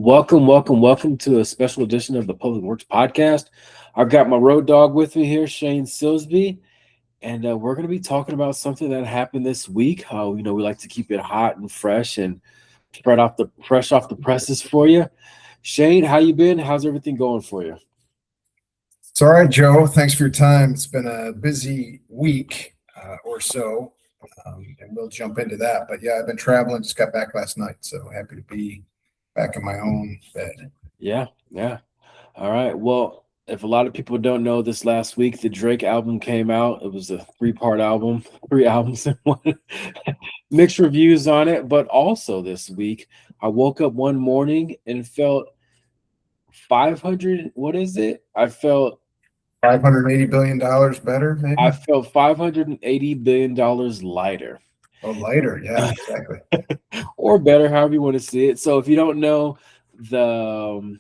Welcome to a special edition of the Public Works Podcast. I've got my road dog with me here, Shane Silsby, and we're going to be talking about something that happened this week. We like to keep it hot and fresh and fresh off the presses for you. Shane, how you been? How's everything going for you? It's all right, Joe. Thanks for your time. It's been a busy week or so, and we'll jump into that. But yeah, I've been traveling. Just got back last night, so happy to be back in my own bed. Yeah. All right. Well, if a lot of people don't know, this last week the Drake album came out. It was a 3-part album, 3 albums in one. Mixed reviews on it, but also this week I woke up one morning and felt 500. What is it? I felt $580 billion better, maybe? I felt $580 billion lighter. Oh, lighter. Yeah, exactly. Or better, however you want to see it. So if you don't know, the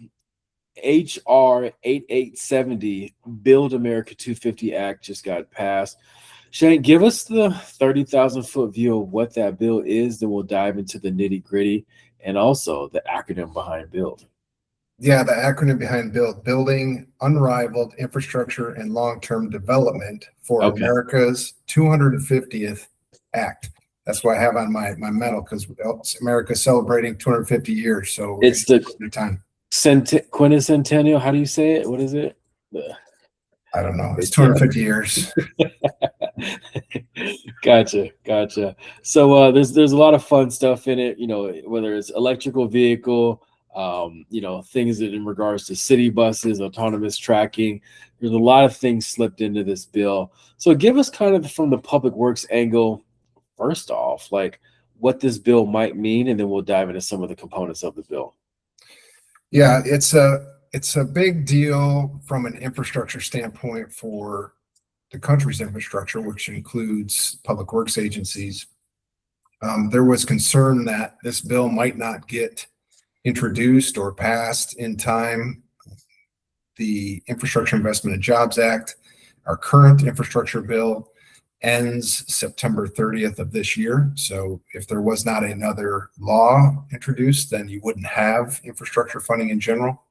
HR 8870 Build America 250 Act just got passed. Shane, give us the 30,000-foot view of what that bill is, then we'll dive into the nitty-gritty and also the acronym behind BUILD. Yeah, the acronym behind BUILD, Building Unrivaled Infrastructure and Long-Term Development for America's 250th Act. That's what I have on my medal, because America's celebrating 250 years. So it's the time. Quincentennial. How do you say it? What is it? I don't know. It's 250 years. Gotcha. So there's a lot of fun stuff in it. Whether it's electrical vehicle, things that in regards to city buses, autonomous tracking. There's a lot of things slipped into this bill. So give us kind of from the public works angle. First off, like what this bill might mean, and then we'll dive into some of the components of the bill. Yeah, it's a big deal from an infrastructure standpoint for the country's infrastructure, which includes public works agencies. There was concern that this bill might not get introduced or passed in time. The Infrastructure Investment and Jobs Act, our current infrastructure bill, ends September 30th of this year. So if there was not another law introduced, then you wouldn't have infrastructure funding in general.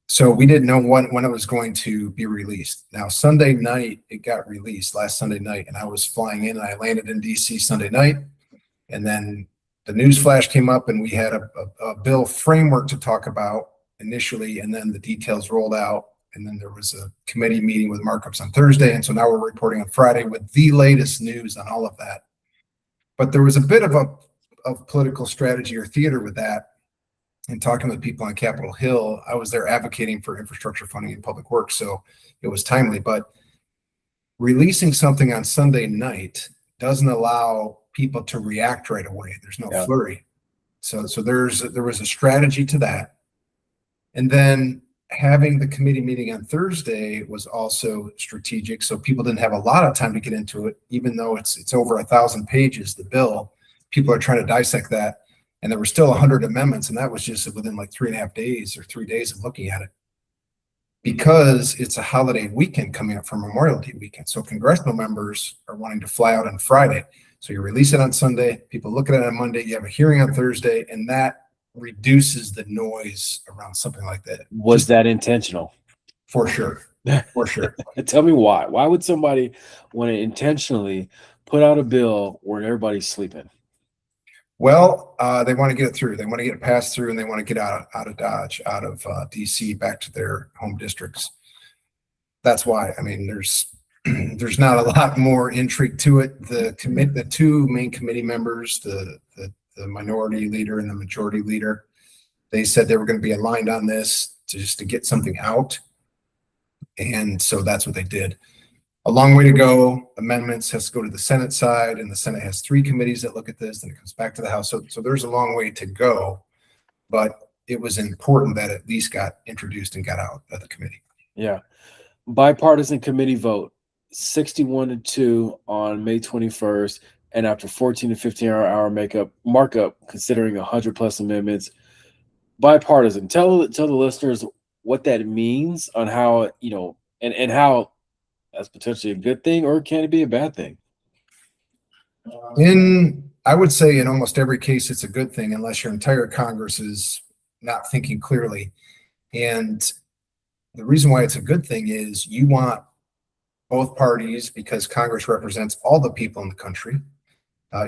So we didn't know when it was going to be released. Now, Sunday night, it got released last Sunday night, and I was flying in and I landed in DC Sunday night. And then the news flash came up and we had a bill framework to talk about initially, and then the details rolled out. And then there was a committee meeting with markups on Thursday. And so now we're reporting on Friday with the latest news on all of that. But there was a bit of political strategy or theater with that. And talking with people on Capitol Hill, I was there advocating for infrastructure funding in public works. So it was timely. But releasing something on Sunday night doesn't allow people to react right away. There's no flurry. So there was a strategy to that. And then having the committee meeting on Thursday was also strategic. So people didn't have a lot of time to get into it, even though it's over 1,000 pages, the bill. People are trying to dissect that. And there were still 100 amendments. And that was just within like 3.5 days or 3 days of looking at it, because it's a holiday weekend coming up for Memorial Day weekend. So congressional members are wanting to fly out on Friday. So you release it on Sunday, people look at it on Monday, you have a hearing on Thursday, and that reduces the noise around something like that. Was that intentional? For sure. For sure. Tell me why. Why would somebody want to intentionally put out a bill where everybody's sleeping? Well, they want to get it through. They want to get it passed through, and they want to get out of Dodge, out of DC, back to their home districts. That's why. I mean, there's not a lot more intrigue to it. The two main committee members, the minority leader and the majority leader, they said they were going to be aligned on this to get something out. And so that's what they did. A long way to go. Amendments has to go to the Senate side, and the Senate has 3 committees that look at this, and it comes back to the House. So there's a long way to go, but it was important that it at least got introduced and got out of the committee. Yeah. Bipartisan committee vote, 61-2 on May 21st. And after 14 to 15 hour markup, considering 100+ amendments, bipartisan. Tell the listeners what that means on how, and how that's potentially a good thing, or can it be a bad thing? In I would say in almost every case, it's a good thing unless your entire Congress is not thinking clearly. And the reason why it's a good thing is you want both parties, because Congress represents all the people in the country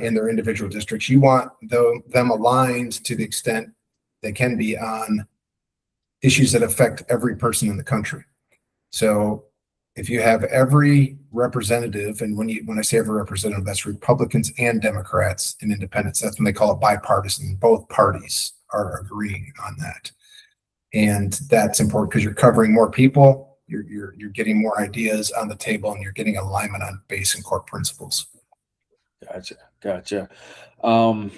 in their individual districts. You want them aligned to the extent they can be on issues that affect every person in the country. So if you have every representative, and when I say every representative, that's Republicans and Democrats and independents. That's when they call it bipartisan. Both parties are agreeing on that, and that's important because you're covering more people. You're getting more ideas on the table, and you're getting alignment on base and core principles. Gotcha. Um,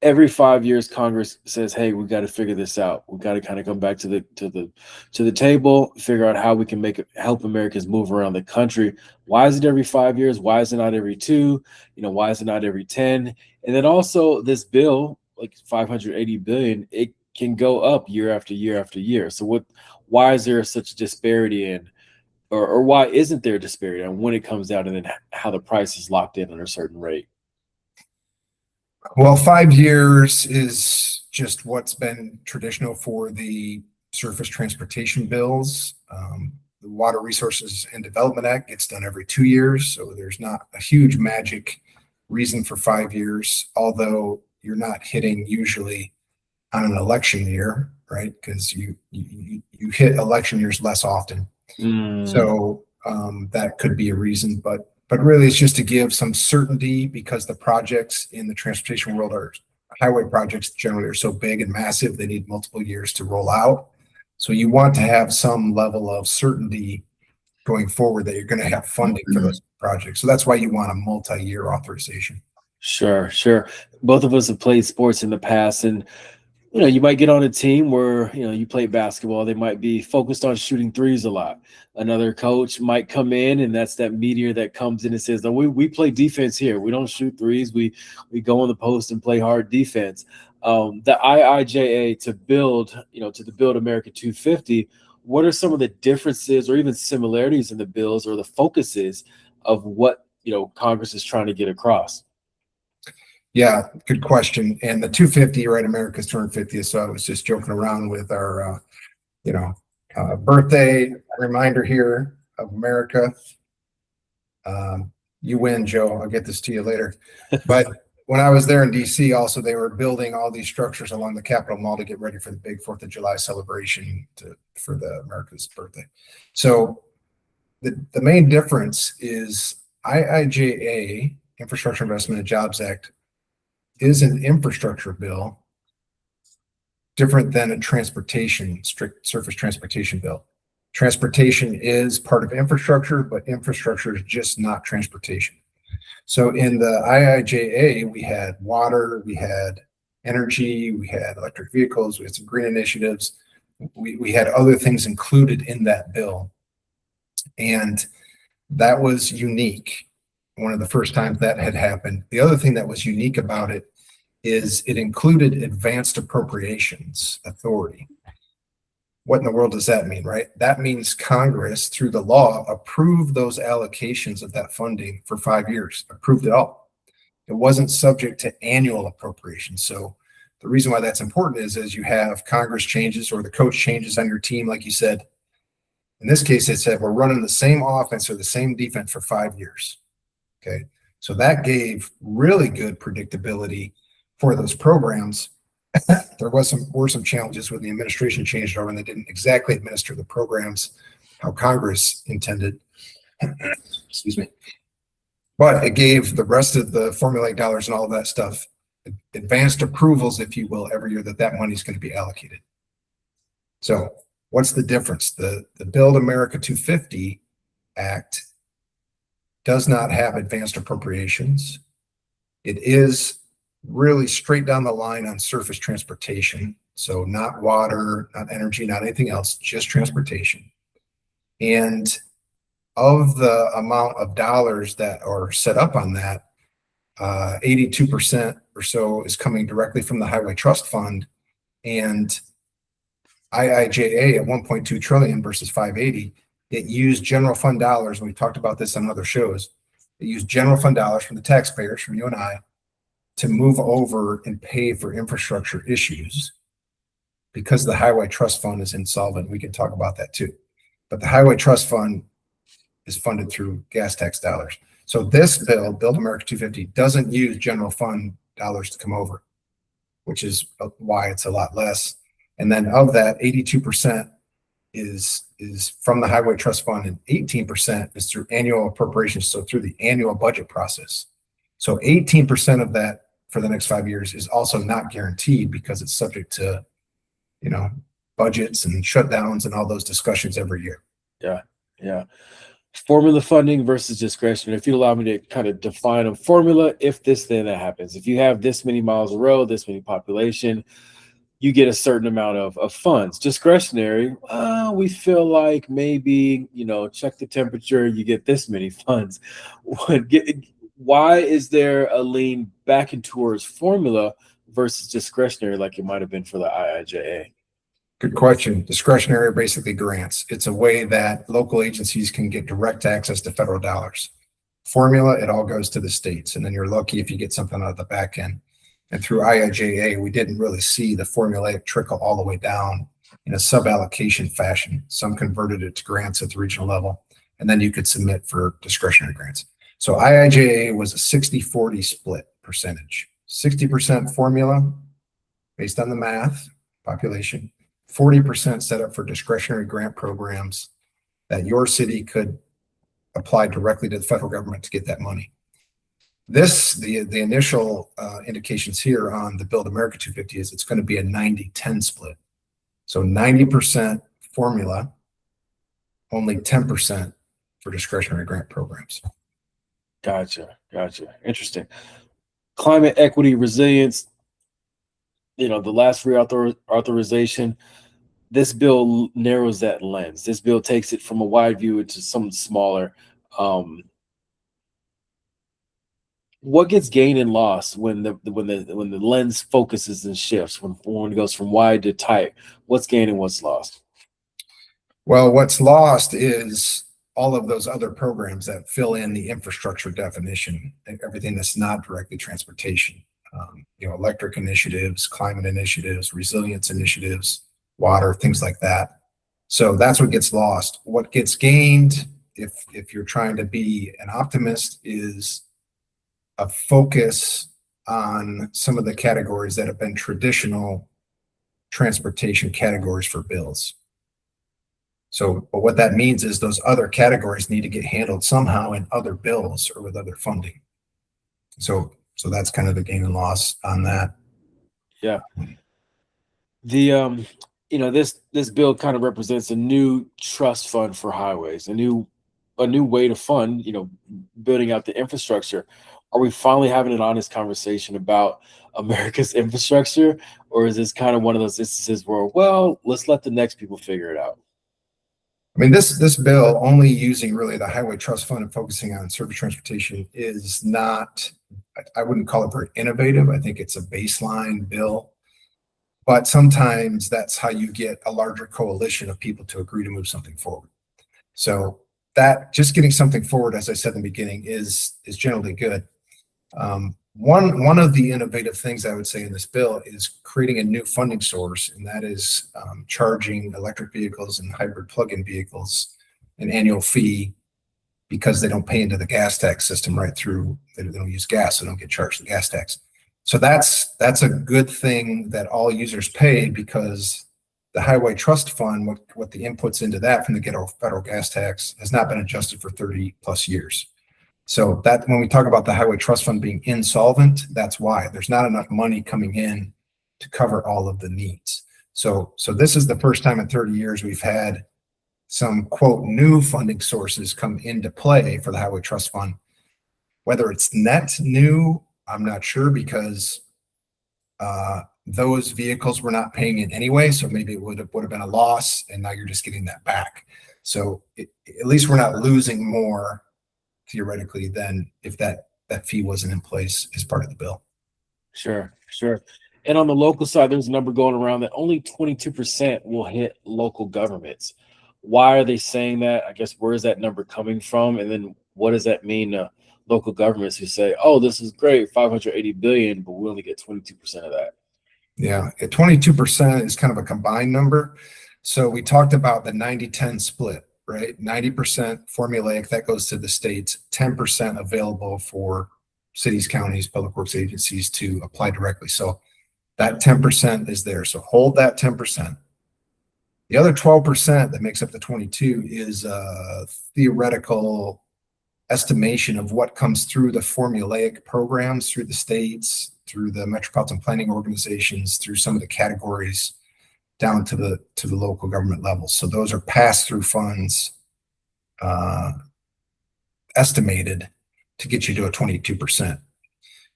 every 5 years, Congress says, "Hey, we got to figure this out. We got to kind of come back to the table, figure out how we can help Americans move around the country." Why is it every 5 years? Why is it not every two? Why is it not every 10? And then also this bill, like 580 billion, it can go up year after year after year. So why is there such a disparity in, or why isn't there a disparity on when it comes out and then how the price is locked in on a certain rate? Well, 5 years is just what's been traditional for the surface transportation bills. The Water Resources and Development Act gets done every 2 years, so there's not a huge magic reason for 5 years, although you're not hitting usually on an election year, right? Because you hit election years less often. So that could be a reason, but really it's just to give some certainty, because the projects in the transportation world highway projects generally are so big and massive, they need multiple years to roll out. So you want to have some level of certainty going forward that you're going to have funding for those projects. So that's why you want a multi-year authorization. Sure. Both of us have played sports in the past, and you might get on a team where, you play basketball. They might be focused on shooting threes a lot. Another coach might come in, and that's that meteor that comes in and says, "No, we play defense here. We don't shoot threes. We go on the post and play hard defense." The IIJA to build the Build America 250. What are some of the differences or even similarities in the bills or the focuses of what Congress is trying to get across? Yeah, good question. And the 250, right? America's 250th. So I was just joking around with our, birthday reminder here of America. You win, Joe. I'll get this to you later. But when I was there in DC, also, they were building all these structures along the Capitol Mall to get ready for the big 4th of July celebration for the America's birthday. So the main difference is IIJA, Infrastructure Investment and Jobs Act, is an infrastructure bill different than a strict surface transportation bill. Transportation is part of infrastructure, but infrastructure is just not transportation. So in the IIJA, we had water, we had energy, we had electric vehicles, we had some green initiatives. We had other things included in that bill. And that was unique. One of the first times that had happened. The other thing that was unique about it is it included advanced appropriations authority. What in the world does that mean, right? That means Congress, through the law, approved those allocations of that funding for 5 years, approved it all. It wasn't subject to annual appropriations. So the reason why that's important is as you have Congress changes or the coach changes on your team, like you said, in this case, it said we're running the same offense or the same defense for 5 years. Okay. So that gave really good predictability for those programs. There were some challenges when the administration changed over and they didn't exactly administer the programs how Congress intended. Excuse me. But it gave the rest of the formulaic dollars and all of that stuff advanced approvals, if you will, every year that money is going to be allocated. So what's the difference? The Build America 250 Act does not have advanced appropriations. It is really straight down the line on surface transportation. So not water, not energy, not anything else, just transportation. And of the amount of dollars that are set up on that, 82% or so is coming directly from the Highway Trust Fund, and IIJA at 1.2 trillion versus 580. It used general fund dollars, and we talked about this on other shows, They use general fund dollars from the taxpayers, from you and I, to move over and pay for infrastructure issues because the highway trust fund is insolvent. We can talk about that too. But the highway trust fund is funded through gas tax dollars. So this bill, Build America 250, doesn't use general fund dollars to come over, which is why it's a lot less. And then of that, 82% is from the highway trust fund, and 18% is through annual appropriations, so through the annual budget process. So 18% of that for the next 5 years is also not guaranteed because it's subject to, budgets and shutdowns and all those discussions every year. Yeah, yeah. Formula funding versus discretionary. If you allow me to kind of define a formula, if this, then that happens. If you have this many miles of road, this many population, you get a certain amount of funds. Discretionary, we feel like maybe, check the temperature, you get this many funds. Why is there a lean back and towards formula versus discretionary like it might have been for the IIJA? Good question. Discretionary are basically grants. It's a way that local agencies can get direct access to federal dollars. Formula, it all goes to the states, and then you're lucky if you get something out of the back end. And through IIJA, we didn't really see the formulaic trickle all the way down in a sub-allocation fashion. Some converted it to grants at the regional level, and then you could submit for discretionary grants. So IIJA was a 60-40 split percentage. 60% formula based on the math, population, 40% set up for discretionary grant programs that your city could apply directly to the federal government to get that money. The initial indications here on the Build America 250 is it's going to be a 90-10 split. So 90% formula, only 10% for discretionary grant programs. Gotcha. Interesting. Climate equity resilience, the last reauthorization, this bill narrows that lens. This bill takes it from a wide view into something smaller. What gets gained and lost when the lens focuses and shifts, when it goes from wide to tight? What's gained and what's lost? Well, what's lost is all of those other programs that fill in the infrastructure definition, everything that's not directly transportation. Electric initiatives, climate initiatives, resilience initiatives, water, things like that. So that's what gets lost. What gets gained, if you're trying to be an optimist, is a focus on some of the categories that have been traditional transportation categories for bills. So, but what that means is those other categories need to get handled somehow in other bills or with other funding. So that's kind of the gain and loss on that. Yeah. The this bill kind of represents a new trust fund for highways, a new way to fund, building out the infrastructure. Are we finally having an honest conversation about America's infrastructure, or is this kind of one of those instances where, well, let's let the next people figure it out? I mean, this bill, only using really the highway trust fund and focusing on surface transportation, is not, I wouldn't call it very innovative. I think it's a baseline bill, but sometimes that's how you get a larger coalition of people to agree to move something forward. So that just getting something forward, as I said in the beginning, is generally good. One of the innovative things I would say in this bill is creating a new funding source, and that is charging electric vehicles and hybrid plug-in vehicles an annual fee because they don't pay into the gas tax system right through. They don't use gas, so they don't get charged the gas tax. So that's a good thing that all users pay, because the highway trust fund, what the inputs into that from the federal gas tax, has not been adjusted for 30 plus years. So that when we talk about the highway trust fund being insolvent, that's why there's not enough money coming in to cover all of the needs. So this is the first time in 30 years we've had some quote new funding sources come into play for the highway trust fund. Whether it's net new, I'm not sure, because those vehicles were not paying in anyway. So maybe it would have been a loss, and now you're just getting that back. So at least we're not losing more theoretically than if that fee wasn't in place as part of the bill. Sure. And on the local side, there's a number going around that only 22% will hit local governments. Why are they saying that? I guess, where is that number coming from? And then what does that mean to local governments who say, "Oh, this is great, 580 billion, but we only get 22% of that." Yeah, at 22% is kind of a combined number. So we talked about the 90-10 split, right? 90% formulaic, that goes to the states, 10% available for cities, counties, public works agencies to apply directly. So that 10% is there. So hold that 10%. The other 12% that makes up the 22 is a theoretical estimation of what comes through the formulaic programs, through the states, through the metropolitan planning organizations, through some of the categories down to the local government level. So those are pass-through funds estimated to get you to a 22%.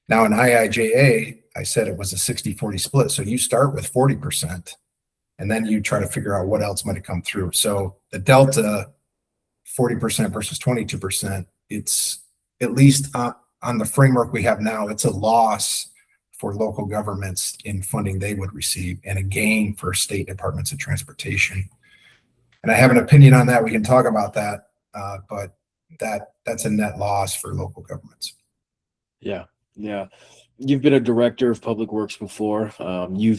Now in IIJA, I said it was a 60-40 split. So you start with 40%, and then you try to figure out what else might have come through. So the delta, 40% versus 22%, it's at least on the framework we have now, it's a loss for local governments in funding they would receive and a gain for state departments of transportation. And I have an opinion on that. We can talk about that, but that's a net loss for local governments. Yeah, yeah. You've been a director of public works before. You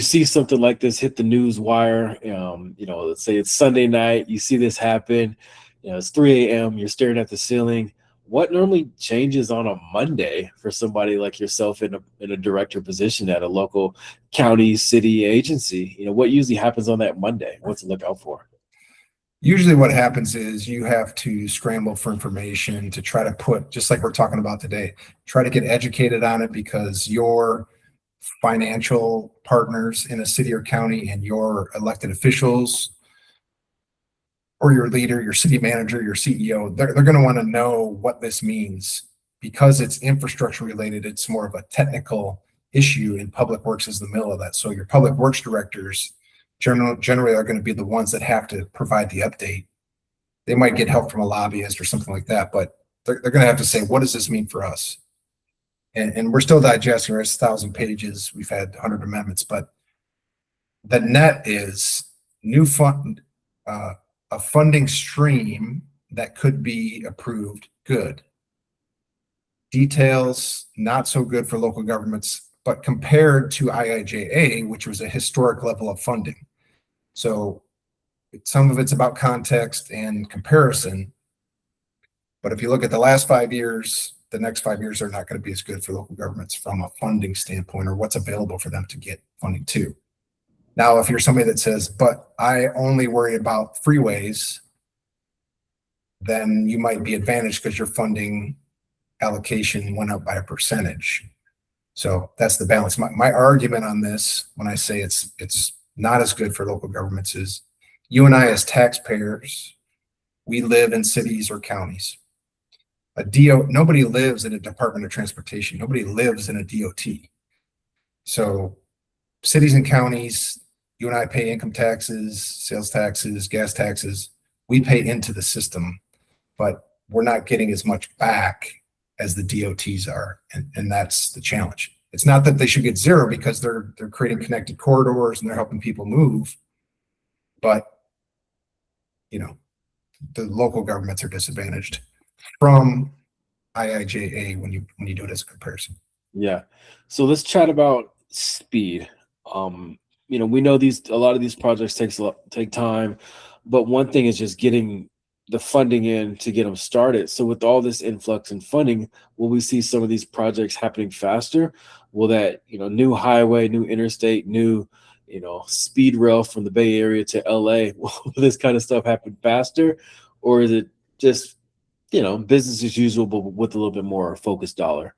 see something like this hit the news wire. Let's say it's Sunday night. You see this happen. It's 3 a.m. You're staring at the ceiling. What normally changes on a Monday for somebody like yourself in a director position at a local county, city agency? What usually happens on that Monday? What's to look out for? Usually what happens is you have to scramble for information to try to put, just like we're talking about today, try to get educated on it, because your financial partners in a city or county and your elected officials or your leader, your city manager, your CEO, they're going to want to know what this means. Because it's infrastructure related, it's more of a technical issue, and public works is the middle of that. So your public works directors generally are going to be the ones that have to provide the update. They might get help from a lobbyist or something like that, but they're going to have to say, what does this mean for us? And we're still digesting. It's 1,000 pages. We've had 100 amendments, but the net is new fund, a funding stream that could be approved. Good. Details, not so good for local governments, but compared to IIJA, which was a historic level of funding. So some of it's about context and comparison. But if you look at the last 5 years, the next 5 years are not going to be as good for local governments from a funding standpoint, or what's available for them to get funding to. Now, if you're somebody that says, but I only worry about freeways, then you might be advantaged because your funding allocation went up by a percentage. So that's the balance. My argument on this, when I say it's not as good for local governments, is you and I as taxpayers, we live in cities or counties. Nobody lives in a Department of Transportation. Nobody lives in a DOT. So cities and counties, you and I pay income taxes, sales taxes, gas taxes. We pay into the system, but we're not getting as much back as the DOTs are. And that's the challenge. It's not that they should get zero, because they're creating connected corridors and they're helping people move. But, the local governments are disadvantaged from IIJA when you do it as a comparison. Yeah. So let's chat about speed. We know a lot of these projects take time, but one thing is just getting the funding in to get them started. So with all this influx in funding, will we see some of these projects happening faster? Will that, new highway, new interstate, new, speed rail from the Bay Area to LA, will this kind of stuff happen faster? Or is it just, business as usual, but with a little bit more focused dollar?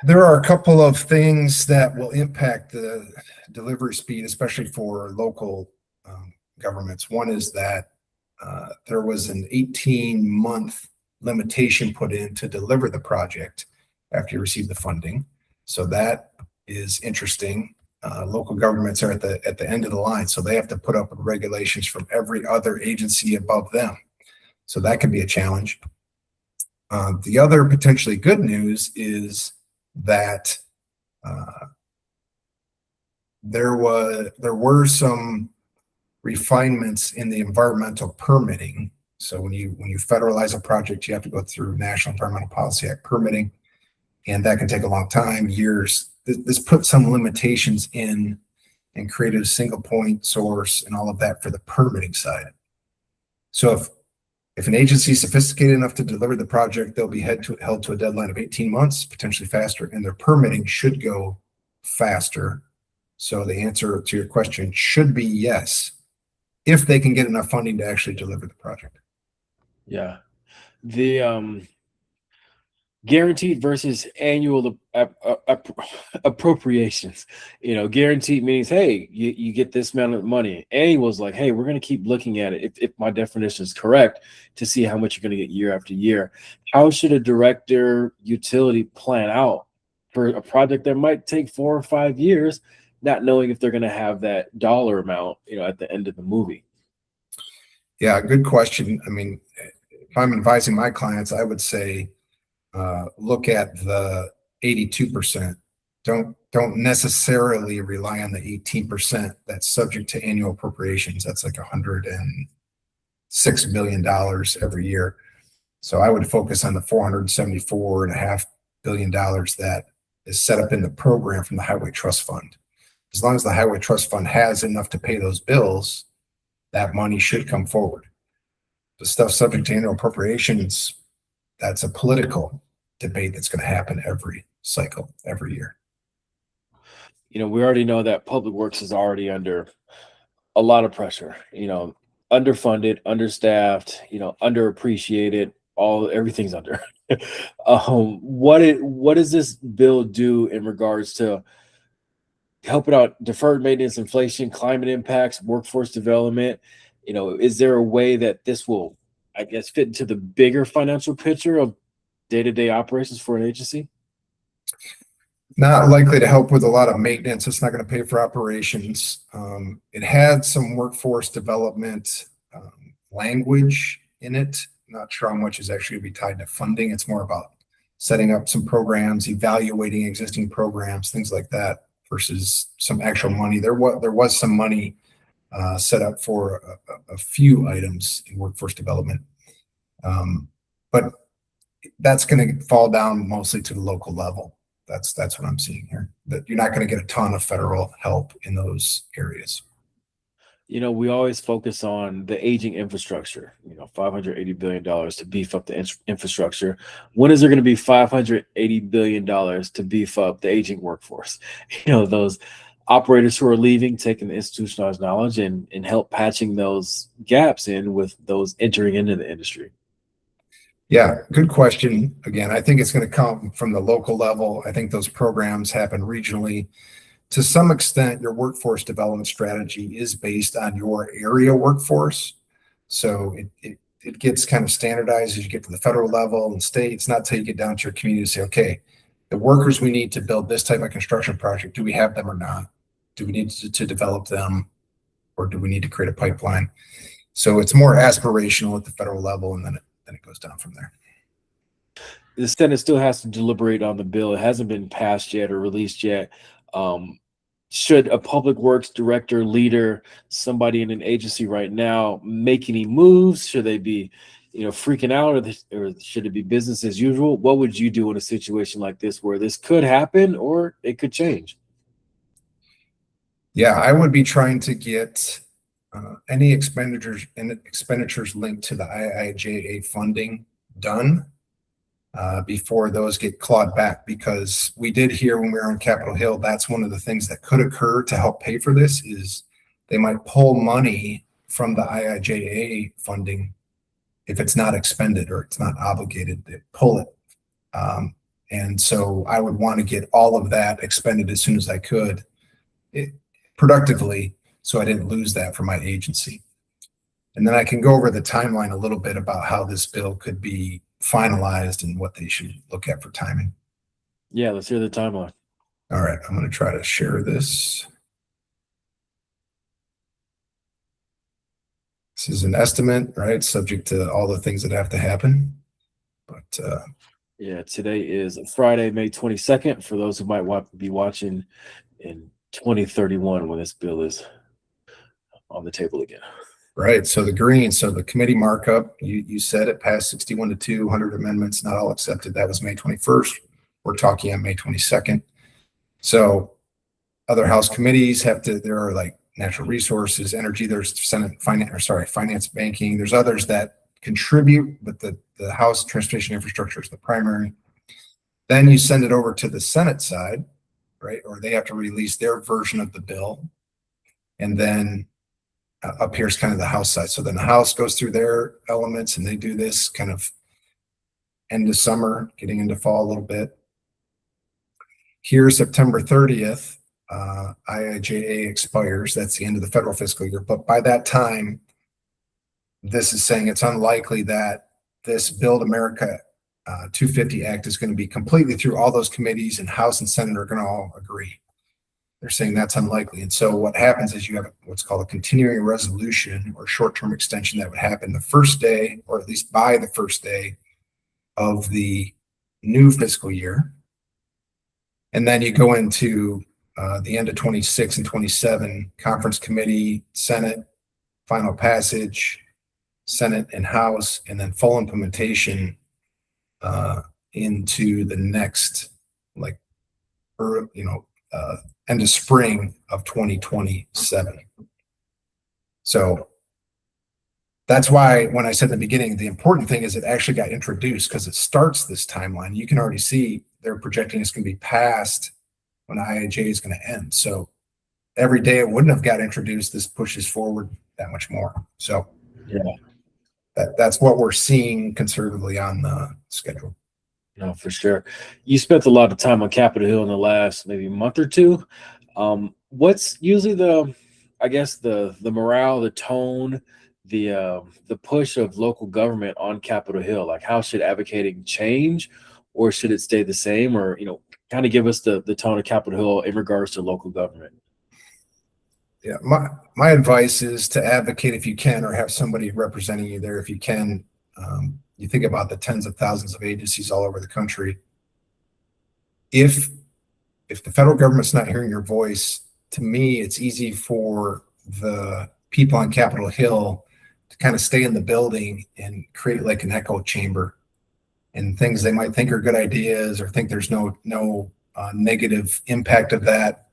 There are a couple of things that will impact the delivery speed, especially for local governments. One is that there was an 18-month limitation put in to deliver the project after you receive the funding. So that is interesting. Local governments are at the end of the line, so they have to put up with regulations from every other agency above them. So that can be a challenge. The other potentially good news is that there were some refinements in the environmental permitting. So when you federalize a project, you have to go through National Environmental Policy Act permitting, and that can take a long time, years. This put some limitations in and created a single point source and all of that for the permitting side. So if an agency is sophisticated enough to deliver the project, they'll be held to a deadline of 18 months, potentially faster, and their permitting should go faster. So the answer to your question should be yes, if they can get enough funding to actually deliver the project. Yeah. The guaranteed versus annual appropriations. Guaranteed means, hey, you get this amount of money. Annual is like, hey, we're going to keep looking at it, if my definition is correct, to see how much you're going to get year after year. How should a director utility plan out for a project that might take 4 or 5 years, not knowing if they're going to have that dollar amount, at the end of the movie? Yeah, good question. I mean, if I'm advising my clients, I would say look at the 82%. Don't necessarily rely on the 18% that's subject to annual appropriations. That's like $106 billion every year. So I would focus on the $474.5 billion that is set up in the program from the Highway Trust Fund. As long as the Highway Trust Fund has enough to pay those bills, that money should come forward. The stuff subject to annual appropriations, that's a political debate that's going to happen every cycle, every year. We already know that public works is already under a lot of pressure, underfunded, understaffed, underappreciated, everything's under. What does this bill do in regards to helping out deferred maintenance, inflation, climate impacts, workforce development? Is there a way that this will, I guess, fit into the bigger financial picture of day-to-day operations for an agency? Not likely to help with a lot of maintenance. It's not going to pay for operations. It had some workforce development language in it. Not sure how much is actually going to be tied to funding. It's more about setting up some programs, evaluating existing programs, things like that, versus some actual money. There was some money set up for a few items in workforce development, but that's going to fall down mostly to the local level. That's what I'm seeing here. That you're not going to get a ton of federal help in those areas. We always focus on the aging infrastructure, $580 billion to beef up the infrastructure. When is there going to be $580 billion to beef up the aging workforce? Those operators who are leaving, taking the institutionalized knowledge and help patching those gaps in with those entering into the industry. Yeah, good question. Again, I think it's going to come from the local level. I think those programs happen regionally. To some extent, your workforce development strategy is based on your area workforce. So it gets kind of standardized as you get to the federal level and state. It's not until you get down to your community to say, okay, the workers we need to build this type of construction project, do we have them or not? Do we need to develop them, or do we need to create a pipeline? So it's more aspirational at the federal level, and then it goes down from there. The Senate still has to deliberate on the bill. It hasn't been passed yet or released yet. Should a public works director, leader, somebody in an agency right now make any moves? Should they be, freaking out, or should it be business as usual? What would you do in a situation like this where this could happen or it could change? Yeah, I would be trying to get any expenditures linked to the IIJA funding done before those get clawed back, because we did hear when we were on Capitol Hill, that's one of the things that could occur to help pay for this, is they might pull money from the IIJA funding if it's not expended or it's not obligated. They pull it. And so I would want to get all of that expended as soon as I could, productively, so I didn't lose that for my agency. And then I can go over the timeline a little bit about how this bill could be finalized and what they should look at for timing. Yeah, let's hear the timeline. All right, I'm going to try to share this. This is an estimate, right? Subject to all the things that have to happen. But yeah, today is Friday, May 22nd, for those who might be watching in 2031 when this bill is on the table again. Right. So the committee markup, you said it passed 61 to 200 amendments, not all accepted. That was May 21st. We're talking on May 22nd. So other House committees there are like natural resources, energy, there's finance, banking. There's others that contribute, but the House transportation infrastructure is the primary. Then you send it over to the Senate side, right? Or they have to release their version of the bill. And then up here's kind of the House side. So then the House goes through their elements and they do this kind of end of summer, getting into fall a little bit. Here, September 30th, IIJA expires. That's the end of the federal fiscal year. But by that time, this is saying it's unlikely that this Build America 250 Act is going to be completely through all those committees, and House and Senate are going to all agree. They're saying that's unlikely. And so what happens is you have what's called a continuing resolution or short-term extension that would happen the first day, or at least by the first day of the new fiscal year. And then you go into the end of 26 and 27, conference committee, Senate, final passage, Senate and House, and then full implementation into the next, end of spring of 2027. So that's why when I said in the beginning, the important thing is it actually got introduced because it starts this timeline. You can already see they're projecting it's going to be passed when IIJ is going to end. So every day it wouldn't have got introduced, this pushes forward that much more. So yeah, that's what we're seeing conservatively on the schedule. No, for sure. You spent a lot of time on Capitol Hill in the last maybe month or two. What's usually the morale, the tone, the push of local government on Capitol Hill? Like, how should advocating change, or should it stay the same? Or, kind of give us the tone of Capitol Hill in regards to local government. Yeah, my advice is to advocate if you can, or have somebody representing you there if you can. You think about the tens of thousands of agencies all over the country. If the federal government's not hearing your voice, to me, it's easy for the people on Capitol Hill to kind of stay in the building and create like an echo chamber, and things they might think are good ideas or think there's no negative impact of that.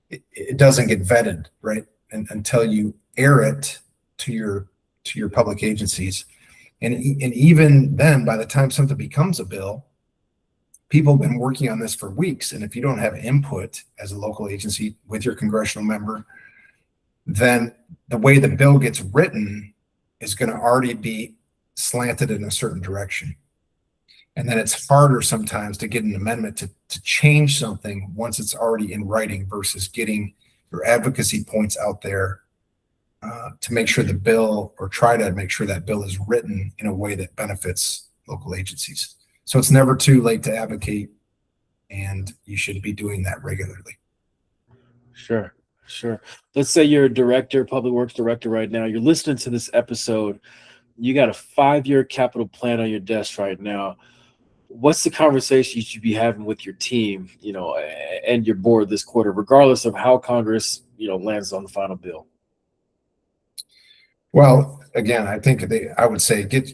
It doesn't get vetted, right? And until you air it to your public agencies. And even then, by the time something becomes a bill, people have been working on this for weeks. And if you don't have input as a local agency with your congressional member, then the way the bill gets written is going to already be slanted in a certain direction. And then it's harder sometimes to get an amendment to change something once it's already in writing versus getting your advocacy points out there to make sure the bill, or try to make sure that bill is written in a way that benefits local agencies. So it's never too late to advocate, and you should be doing that regularly. Sure. Let's say you're a director, public works director right now. You're listening to this episode. You got a 5-year capital plan on your desk right now. What's the conversation you should be having with your team, and your board this quarter, regardless of how Congress, lands on the final bill? Well, again, I think I would say get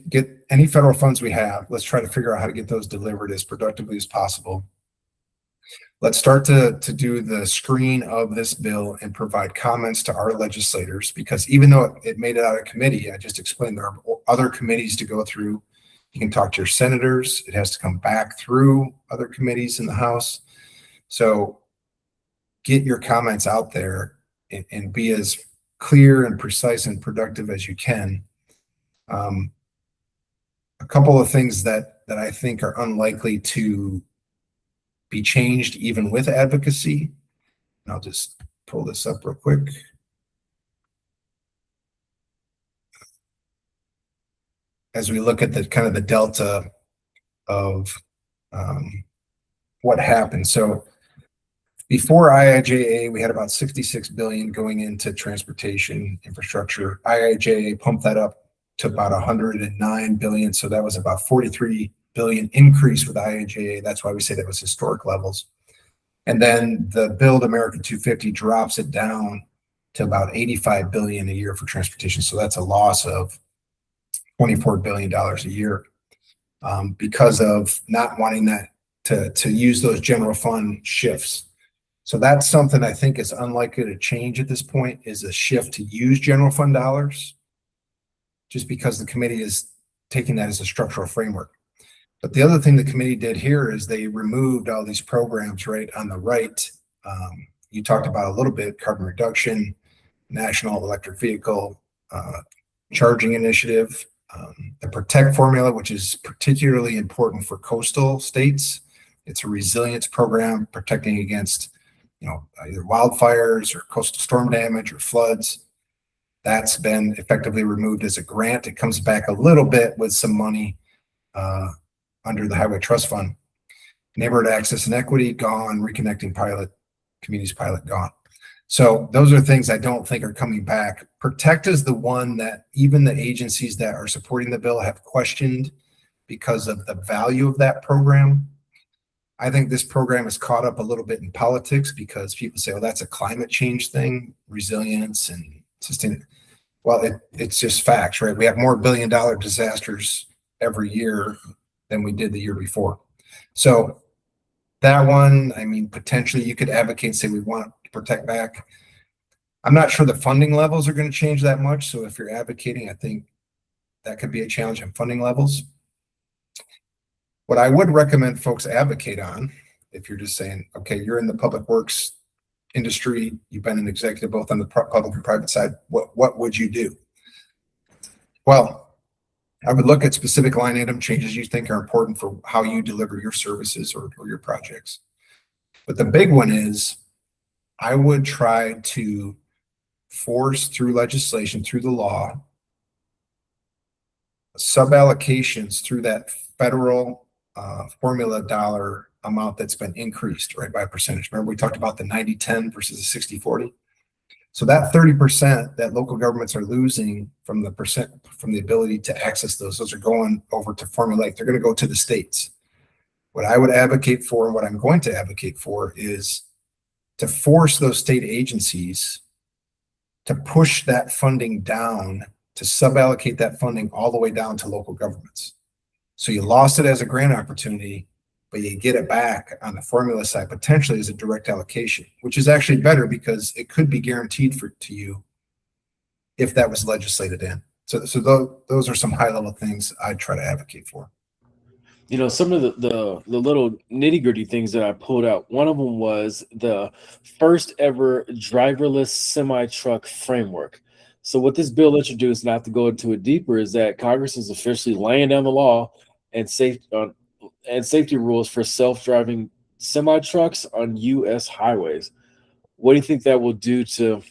any federal funds we have. Let's try to figure out how to get those delivered as productively as possible. Let's start to do the screen of this bill and provide comments to our legislators, because even though it made it out of committee, I just explained there are other committees to go through. You can talk to your senators. It has to come back through other committees in the House. So get your comments out there and be as clear and precise and productive as you can. A couple of things that I think are unlikely to be changed even with advocacy. And I'll just pull this up real quick. As we look at the kind of the delta of what happened. So before IIJA, we had about 66 billion going into transportation infrastructure. IIJA pumped that up to about 109 billion. So that was about 43 billion increase with IIJA. That's why we say that was historic levels. And then the Build America 250 drops it down to about 85 billion a year for transportation. So that's a loss of $24 billion a year because of not wanting that to use those general fund shifts. So that's something I think is unlikely to change at this point, is a shift to use general fund dollars, just because the committee is taking that as a structural framework. But the other thing the committee did here is they removed all these programs right on the right. You talked about a little bit, carbon reduction, national electric vehicle charging initiative, the protect formula, which is particularly important for coastal states. It's a resilience program protecting against, either wildfires or coastal storm damage or floods. That's been effectively removed as a grant. It comes back a little bit with some money under the Highway Trust Fund. Neighborhood access and equity, gone. Reconnecting pilot, communities pilot, gone. So those are things I don't think are coming back. Protect is the one that even the agencies that are supporting the bill have questioned because of the value of that program. I think this program is caught up a little bit in politics because people say, well, that's a climate change thing, resilience and sustain. Well, it's just facts, right? We have more billion-dollar disasters every year than we did the year before. So that one, I mean, potentially you could advocate and say we want to protect back. I'm not sure the funding levels are going to change that much. So if you're advocating, I think that could be a challenge in funding levels. What I would recommend folks advocate on, if you're just saying, okay, you're in the public works industry, you've been an executive both on the public and private side, what would you do? Well, I would look at specific line item changes you think are important for how you deliver your services or your projects. But the big one is, I would try to force through legislation, through the law, sub-allocations through that federal formula dollar amount that's been increased, right, by a percentage. Remember, we talked about the 90-10 versus the 60-40. So that 30% that local governments are losing from the ability to access those are going over to formulaic. They're going to go to the states. What I would advocate for, and what I'm going to advocate for, is to force those state agencies to push that funding down, to sub-allocate that funding all the way down to local governments. So you lost it as a grant opportunity, but you get it back on the formula side, potentially as a direct allocation, which is actually better because it could be guaranteed to you if that was legislated in. So those are some high-level things I'd try to advocate for. Some of the little nitty gritty things that I pulled out. One of them was the first ever driverless semi truck framework. So what this bill introduced, and I have to go into it deeper, is that Congress is officially laying down the law and safety rules for self-driving semi trucks on U.S. highways. What do you think that will do to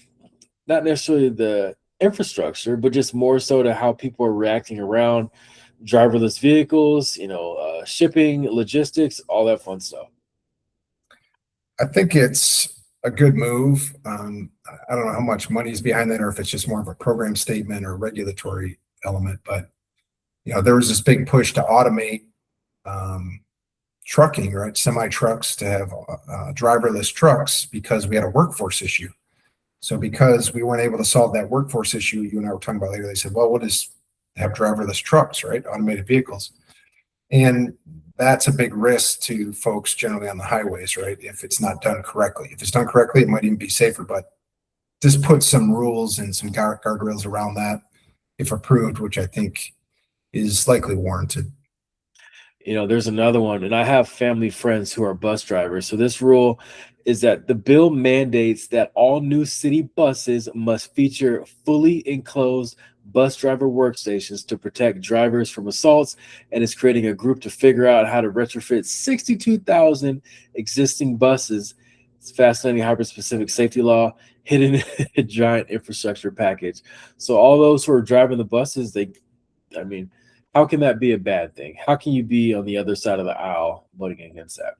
not necessarily the infrastructure, but just more so to how people are reacting around driverless vehicles, shipping, logistics, all that fun stuff? I think it's a good move. I don't know how much money is behind that, or if it's just more of a program statement or regulatory element, but there was this big push to automate trucking, right? Semi trucks, to have driverless trucks, because we had a workforce issue. So because we weren't able to solve that workforce issue, you and I were talking about later, they said, well, we'll just have driverless trucks, right? Automated vehicles. And that's a big risk to folks generally on the highways, right? If it's not done correctly. If it's done correctly, it might even be safer, but just put some rules and some guardrails around that, if approved, which I think is likely warranted. There's another one, and I have family friends who are bus drivers. So this rule is that the bill mandates that all new city buses must feature fully enclosed bus driver workstations to protect drivers from assaults, and is creating a group to figure out how to retrofit 62,000 existing buses. It's fascinating hyper-specific safety law hidden in a giant infrastructure package. So all those who are driving the buses, how can that be a bad thing? How can you be on the other side of the aisle voting against that?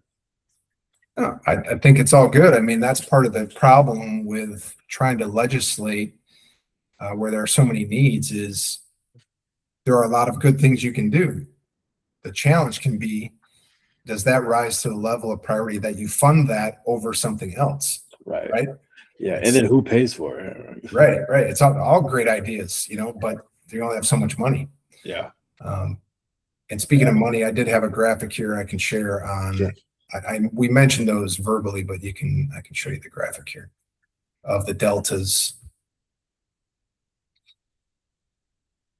I think it's all good. I mean, that's part of the problem with trying to legislate where there are so many needs, is there are a lot of good things you can do. The challenge can be, does that rise to the level of priority that you fund that over something else? Right. Yeah, and then who pays for it? Right. It's all great ideas, but they only have so much money. Yeah. And speaking of money, I did have a graphic here I can share on. Sure. We mentioned those verbally, but I can show you the graphic here of the deltas.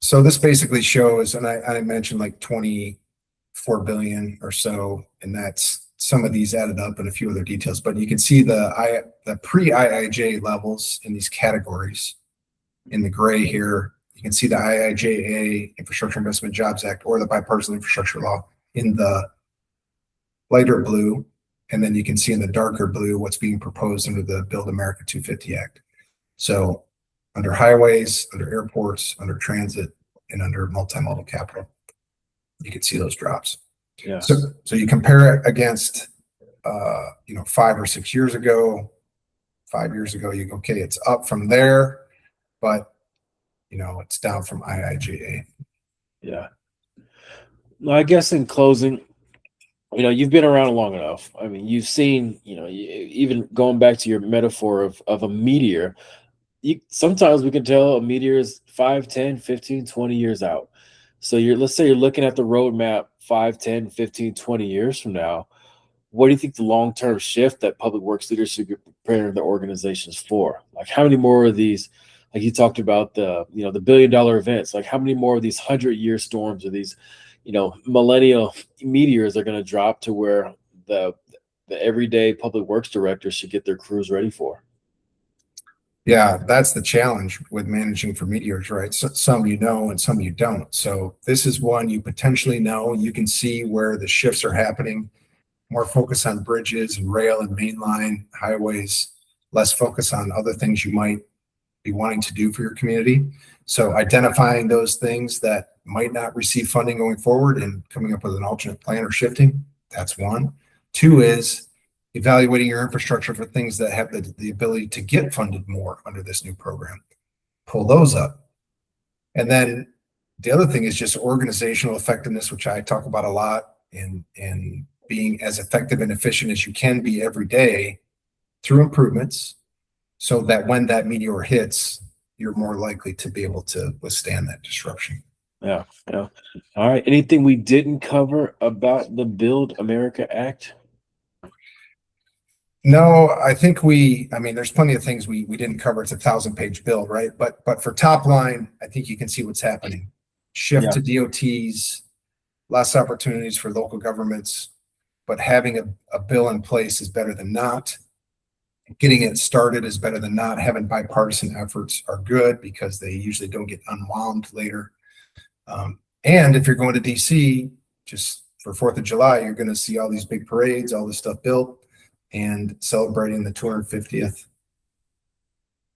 So this basically shows, and I mentioned like 24 billion or so, and that's some of these added up and a few other details, but you can see the pre-IIJ levels in these categories in the gray here. You can see the IIJA, Infrastructure Investment Jobs Act, or the Bipartisan Infrastructure Law in the lighter blue. And then you can see in the darker blue what's being proposed under the Build America 250 Act. So under highways, under airports, under transit, and under multimodal capital, you can see those drops. Yeah. So you compare it against, 5 or 6 years ago. 5 years ago, you go, okay, it's up from there, but it's down from IIJA. Yeah. Well, I guess in closing, you've been around long enough. I mean, you've seen, even going back to your metaphor of a meteor, sometimes we can tell a meteor is 5, 10, 15, 20 years out. So let's say you're looking at the roadmap 5, 10, 15, 20 years from now. What do you think the long-term shift that public works leaders should be preparing their organizations for? Like, how many more of these, like you talked about the billion-dollar events, like how many more of these 100-year storms or these, millennial meteors are going to drop to where the everyday public works directors should get their crews ready for? Yeah, that's the challenge with managing for meteors, right? So, some and some you don't. So this is one you potentially know. You can see where the shifts are happening. More focus on bridges and rail and mainline highways, less focus on other things you might be wanting to do for your community. So identifying those things that might not receive funding going forward and coming up with an alternate plan or shifting, that's one. Two is evaluating your infrastructure for things that have the ability to get funded more under this new program. Pull those up. And then the other thing is just organizational effectiveness, which I talk about a lot, and being as effective and efficient as you can be every day through improvements, so that when that meteor hits, you're more likely to be able to withstand that disruption. Yeah. All right. Anything we didn't cover about the Build America Act? No, I think there's plenty of things we didn't cover. It's a 1,000-page bill, right? But for top line, I think you can see what's happening. Shift to DOTs, less opportunities for local governments, but having a bill in place is better than not. Getting it started is better than not. Having bipartisan efforts are good because they usually don't get unwound later. And if you're going to DC, just for 4th of July, you're going to see all these big parades, all this stuff built, and celebrating the 250th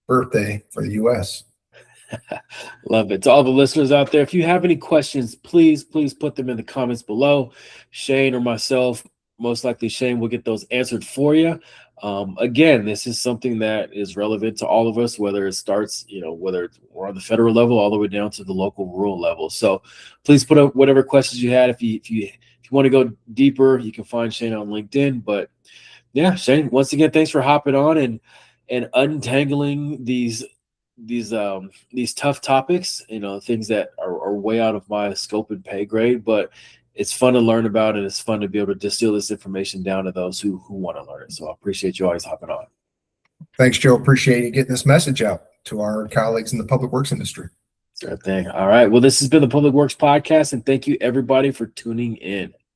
birthday for the U.S. Love it. To all the listeners out there, if you have any questions, please put them in the comments below. Shane or myself, most likely Shane, will get those answered for you. Again, this is something that is relevant to all of us, whether it starts, whether we're on the federal level all the way down to the local rural level. So please put up whatever questions you had. If you want to go deeper, you can find Shane on LinkedIn. But yeah, Shane, once again, thanks for hopping on and untangling these tough topics, things that are way out of my scope and pay grade, but it's fun to learn about, and it's fun to be able to distill this information down to those who want to learn it. So I appreciate you always hopping on. Thanks, Joe. Appreciate you getting this message out to our colleagues in the public works industry. Sure thing. All right. Well, this has been the Public Works Podcast, and thank you everybody for tuning in.